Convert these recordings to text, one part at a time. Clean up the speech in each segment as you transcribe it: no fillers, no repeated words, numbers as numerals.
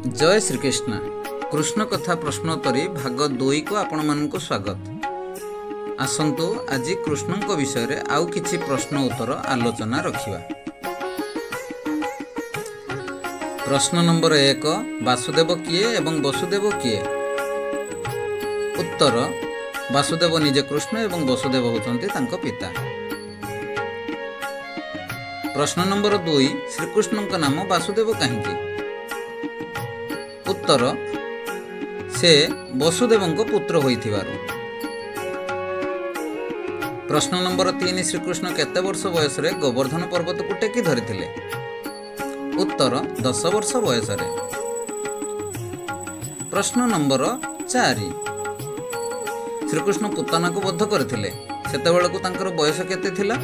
जय श्रीकृष्ण कृष्ण कथा प्रश्नोत्तरी भाग 2 को आपण मानक स्वागत। आसंतु आज कृष्ण विषय रे आउ किछि प्रश्न उत्तर आलोचना रखिबा। प्रश्न नंबर 1 वासुदेव किए एवं वसुदेव किए। उत्तर वासुदेव निजे कृष्ण एवं वसुदेव होचंती तांको पिता। प्रश्न नंबर 2 श्रीकृष्ण का नाम वासुदेव कहीं। उत्तर से वसुदेव पुत्र होइथिबारु। प्रश्न नंबर 3 श्रीकृष्ण केते वर्ष बयस रे गोवर्धन पर्वत को टेकी धरिथिले। उत्तर 10 वर्ष बयस रे। प्रश्न नंबर 4 श्रीकृष्ण पुतना को बद्ध करथिले सेते बेला को तांकर बयस केते थिला।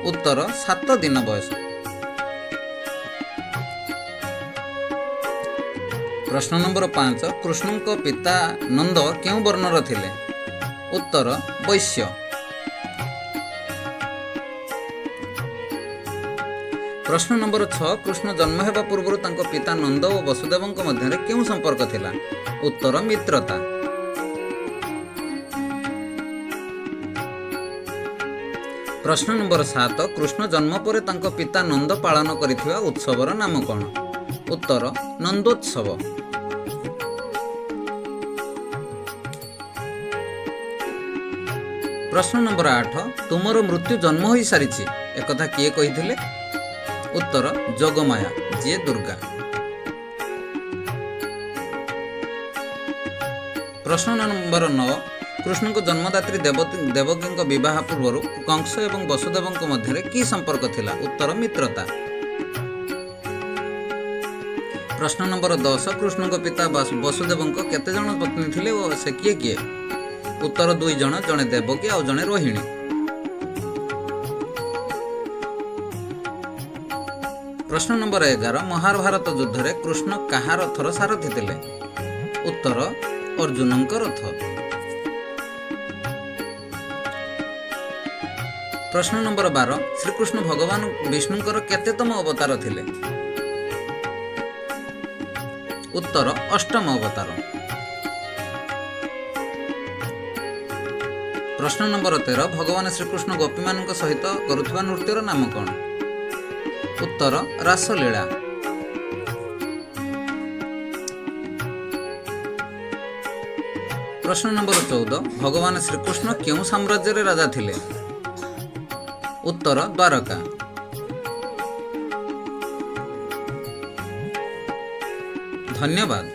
उत्तर 7 दिन बयस। प्रश्न नंबर 5 कृष्ण को पिता नंद क्यों वर्णर थिले। उत्तर वैश्य। प्रश्न नंबर 6 कृष्ण जन्म हेबा पूर्व तांको पिता नंद और वसुदेव मध्य क्यों संपर्क थिला। उत्तर मित्रता। प्रश्न नंबर 7 कृष्ण जन्म पर तांको पिता नंद पालन करिथिबा उत्सवर नाम कौन। उत्तर नंदोत्सव। प्रश्न नंबर 8 तुमर मृत्यु जन्म हो सारी एक किए कही। उत्तर जोगमाया जी दुर्गा। प्रश्न नंबर 9 कृष्ण को जन्मदात्री देवकी विवाह पूर्व कंस एवं वसुदेव मध्य की संपर्क थिला। उत्तर मित्रता। प्रश्न नंबर 10 कृष्ण को पिता वसुदेव केते जन पत्नी थिले और से किए किए। उत्तर 2 जन, जड़े देवकी और जड़े रोहिणी। प्रश्न नंबर 11 महाभारत युद्ध रे कृष्ण कहा रथर सारथी थिले। उत्तर अर्जुन रथ। प्रश्न नंबर 12 श्रीकृष्ण भगवान विष्णुकर केतेतम अवतार थिले। उत्तर अष्टम अवतार। प्रश्न नंबर 13 भगवान श्रीकृष्ण गोपी मान सहित करुवा नृत्यर नाम कौन। उत्तर रासलीला। प्रश्न नंबर 14 भगवान श्रीकृष्ण क्यों साम्राज्य रे राजा थिले। उत्तर द्वारका। धन्यवाद।